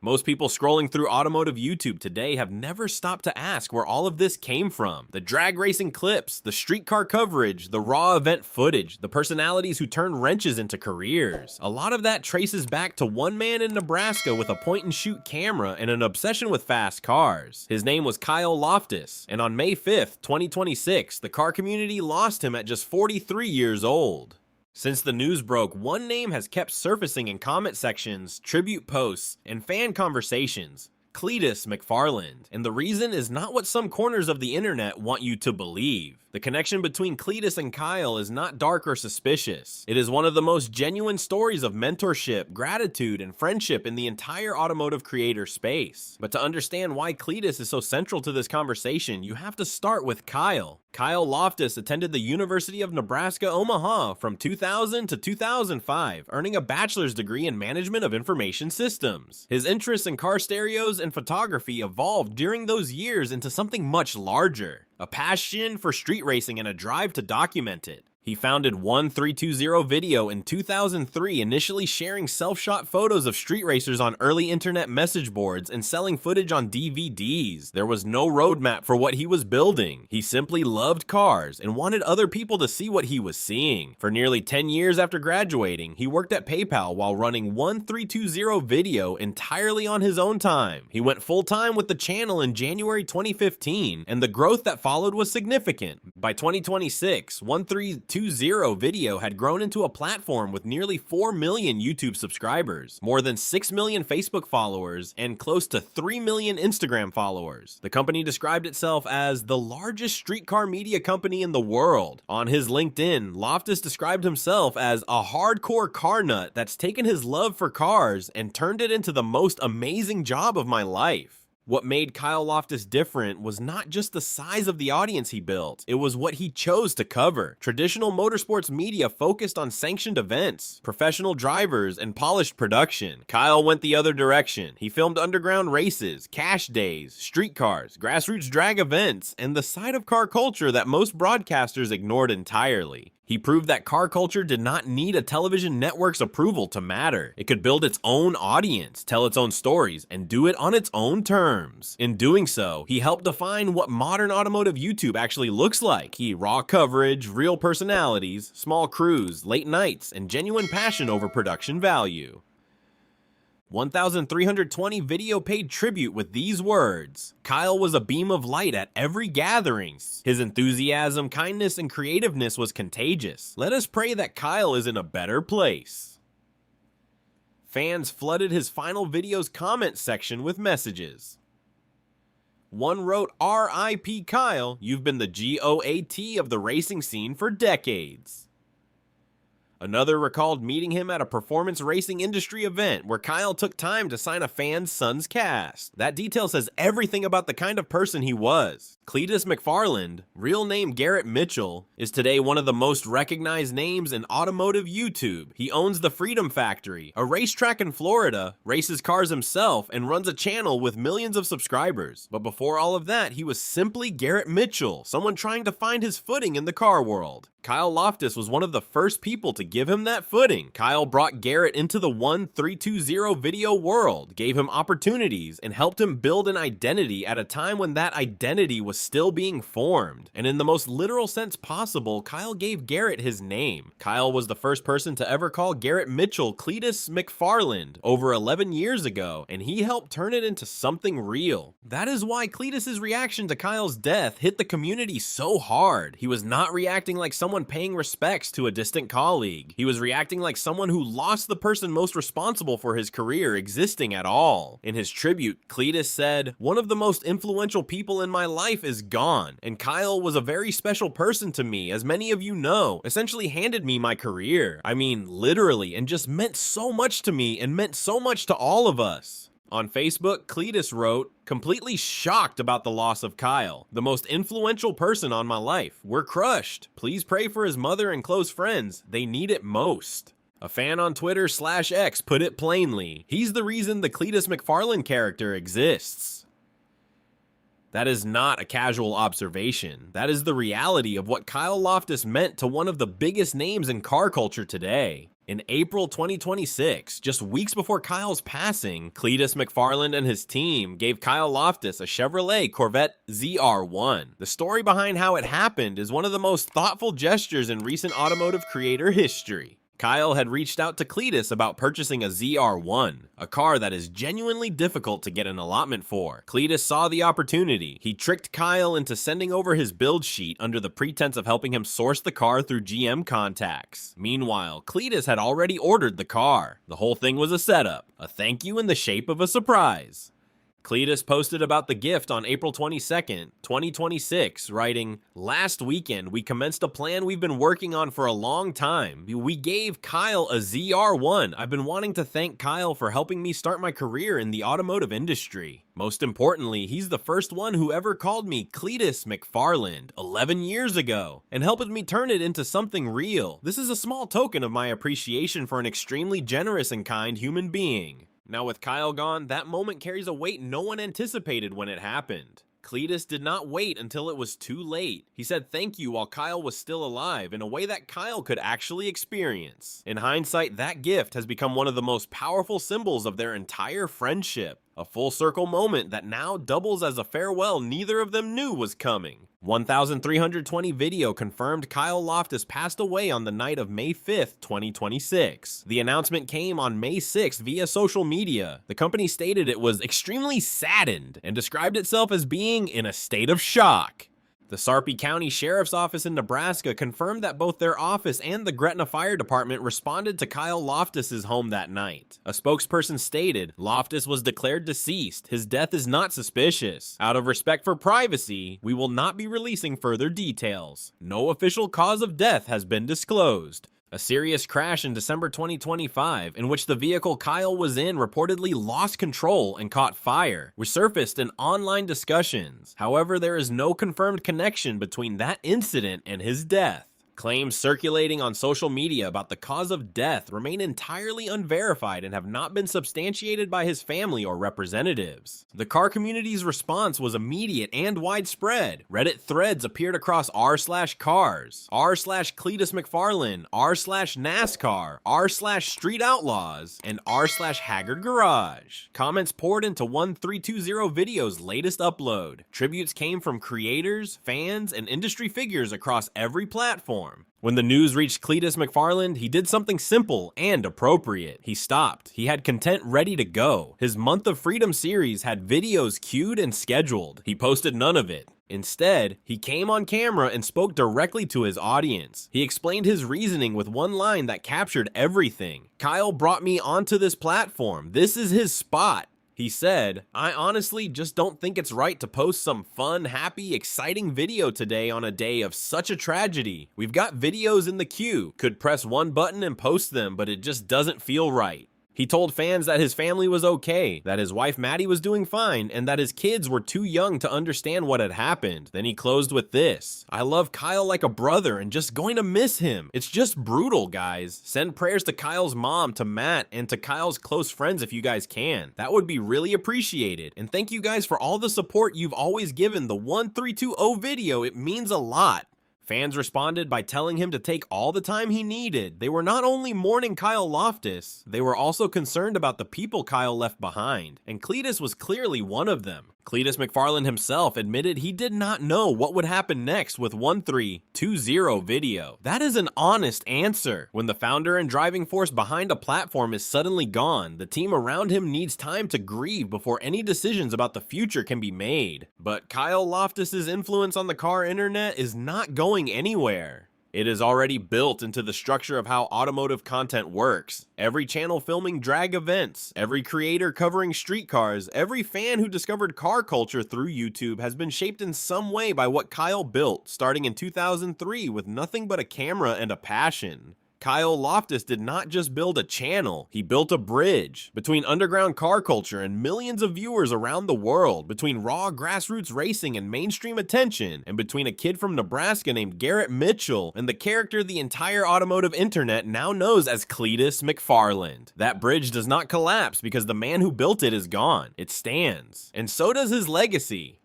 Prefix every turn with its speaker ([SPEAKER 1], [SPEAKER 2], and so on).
[SPEAKER 1] Most people scrolling through automotive YouTube today have never stopped to ask where all of this came from. The drag racing clips, the street car coverage, the raw event footage, the personalities who turn wrenches into careers. A lot of that traces back to one man in Nebraska with a point-and-shoot camera and an obsession with fast cars. His name was Kyle Loftess, and on May 5th, 2026, the car community lost him at just 43 years old. Since the news broke, one name has kept surfacing in comment sections, tribute posts, and fan conversations: Cleetus McFarland. And the reason is not what some corners of the internet want you to believe. The connection between Cletus and Kyle is not dark or suspicious. It is one of the most genuine stories of mentorship, gratitude, and friendship in the entire automotive creator space. But to understand why Cletus is so central to this conversation, you have to start with Kyle. Kyle Loftess attended the University of Nebraska, Omaha from 2000 to 2005, earning a bachelor's degree in Management of Information Systems. His interests in car stereos and photography evolved during those years into something much larger: a passion for street racing and a drive to document it. He founded 1320 Video in 2003, initially sharing self-shot photos of street racers on early internet message boards and selling footage on DVDs. There was no roadmap for what he was building. He simply loved cars and wanted other people to see what he was seeing. For nearly 10 years after graduating, he worked at PayPal while running 1320 Video entirely on his own time. He went full-time with the channel in January 2015, and the growth that followed was significant. By 2026, 1320 Video had grown into a platform with nearly 4 million YouTube subscribers, more than 6 million Facebook followers, and close to 3 million Instagram followers. The company described itself as the largest streetcar media company in the world. On his LinkedIn, Loftis described himself as a hardcore car nut that's taken his love for cars and turned it into the most amazing job of my life. What made Kyle Loftess different was not just the size of the audience he built, it was what he chose to cover. Traditional motorsports media focused on sanctioned events, professional drivers, and polished production. Kyle went the other direction. He filmed underground races, cash days, street cars, grassroots drag events, and the side of car culture that most broadcasters ignored entirely. He proved that car culture did not need a television network's approval to matter. It could build its own audience, tell its own stories, and do it on its own terms. In doing so, he helped define what modern automotive YouTube actually looks like. Raw coverage, real personalities, small crews, late nights, and genuine passion over production value. 1320 Video paid tribute with these words: Kyle was a beam of light at every gathering. His enthusiasm, kindness, and creativeness was contagious. Let us pray that Kyle is in a better place. Fans flooded his final video's comment section with messages. One wrote, "R.I.P. Kyle, you've been the GOAT of the racing scene for decades." Another recalled meeting him at a performance racing industry event where Kyle took time to sign a fan's son's cast. That detail says everything about the kind of person he was. Cleetus McFarland, real name Garrett Mitchell, is today one of the most recognized names in automotive YouTube. He owns the Freedom Factory, a racetrack in Florida, races cars himself, and runs a channel with millions of subscribers. But before all of that, he was simply Garrett Mitchell, someone trying to find his footing in the car world. Kyle Loftess was one of the first people to give him that footing. Kyle brought Garrett into the 1320 Video world, gave him opportunities, and helped him build an identity at a time when that identity was still being formed. And in the most literal sense possible, Kyle gave Garrett his name. Kyle was the first person to ever call Garrett Mitchell Cleetus McFarland over 11 years ago, and he helped turn it into something real. That is why Cleetus's reaction to Kyle's death hit the community so hard. He was not reacting like someone paying respects to a distant colleague. He was reacting like someone who lost the person most responsible for his career existing at all. In his tribute, Cleetus said, "One of the most influential people in my life is gone, and Kyle was a very special person to me, as many of you know, essentially handed me my career. I mean, literally, and just meant so much to me and meant so much to all of us." On Facebook, Cleetus wrote, "Completely shocked about the loss of Kyle, the most influential person on my life. We're crushed. Please pray for his mother and close friends. They need it most." A fan on Twitter/X put it plainly, "He's the reason the Cleetus McFarland character exists." That is not a casual observation. That is the reality of what Kyle Loftess meant to one of the biggest names in car culture today. In April 2026, just weeks before Kyle's passing, Cleetus McFarland and his team gave Kyle Loftess a Chevrolet Corvette ZR1. The story behind how it happened is one of the most thoughtful gestures in recent automotive creator history. Kyle had reached out to Cleetus about purchasing a ZR1, a car that is genuinely difficult to get an allotment for. Cleetus saw the opportunity. He tricked Kyle into sending over his build sheet under the pretense of helping him source the car through GM contacts. Meanwhile, Cleetus had already ordered the car. The whole thing was a setup, a thank you in the shape of a surprise. Cleetus posted about the gift on April 22nd, 2026, writing, "Last weekend, we commenced a plan we've been working on for a long time. We gave Kyle a ZR1. I've been wanting to thank Kyle for helping me start my career in the automotive industry. Most importantly, he's the first one who ever called me Cleetus McFarland 11 years ago and helped me turn it into something real. This is a small token of my appreciation for an extremely generous and kind human being." Now with Kyle gone, that moment carries a weight no one anticipated when it happened. Cleetus did not wait until it was too late. He said thank you while Kyle was still alive in a way that Kyle could actually experience. In hindsight, that gift has become one of the most powerful symbols of their entire friendship. A full circle moment that now doubles as a farewell neither of them knew was coming. 1,320 video confirmed Kyle Loftess passed away on the night of May 5th, 2026. The announcement came on May 6th via social media. The company stated it was extremely saddened and described itself as being in a state of shock. The Sarpy County Sheriff's Office in Nebraska confirmed that both their office and the Gretna Fire Department responded to Kyle Loftess's home that night. A spokesperson stated, "Loftess was declared deceased. His death is not suspicious. Out of respect for privacy, we will not be releasing further details. No official cause of death has been disclosed." A serious crash in December 2025, in which the vehicle Kyle was in reportedly lost control and caught fire, resurfaced in online discussions. However, there is no confirmed connection between that incident and his death. Claims circulating on social media about the cause of death remain entirely unverified and have not been substantiated by his family or representatives. The car community's response was immediate and widespread. Reddit threads appeared across r/cars, r/Cleetus McFarland, r/NASCAR, r/Street Outlaws, and r/Haggard Garage. Comments poured into 1320 video's latest upload. Tributes came from creators, fans, and industry figures across every platform. When the news reached Cleetus McFarland, he did something simple and appropriate. He stopped. He had content ready to go. His Month of Freedom series had videos queued and scheduled. He posted none of it. Instead, he came on camera and spoke directly to his audience. He explained his reasoning with one line that captured everything. "Kyle brought me onto this platform. This is his spot." He said, "I honestly just don't think it's right to post some fun, happy, exciting video today on a day of such a tragedy. We've got videos in the queue. Could press one button and post them, but it just doesn't feel right." He told fans that his family was okay, that his wife Maddie was doing fine, and that his kids were too young to understand what had happened. Then he closed with this: "I love Kyle like a brother and just going to miss him. It's just brutal, guys. Send prayers to Kyle's mom, to Matt, and to Kyle's close friends if you guys can. That would be really appreciated. And thank you guys for all the support you've always given the 1320 video. It means a lot." Fans responded by telling him to take all the time he needed. They were not only mourning Kyle Loftess, they were also concerned about the people Kyle left behind, and Cleetus was clearly one of them. Cleetus McFarland himself admitted he did not know what would happen next with 1320 video. That is an honest answer. When the founder and driving force behind a platform is suddenly gone, the team around him needs time to grieve before any decisions about the future can be made. But Kyle Loftess's influence on the car internet is not going anywhere. It is already built into the structure of how automotive content works. Every channel filming drag events, every creator covering street cars, every fan who discovered car culture through YouTube has been shaped in some way by what Kyle built, starting in 2003 with nothing but a camera and a passion. Kyle Loftess did not just build a channel, he built a bridge between underground car culture and millions of viewers around the world, between raw grassroots racing and mainstream attention, and between a kid from Nebraska named Garrett Mitchell and the character the entire automotive internet now knows as Cleetus McFarland. That bridge does not collapse because the man who built it is gone. It stands. And so does his legacy.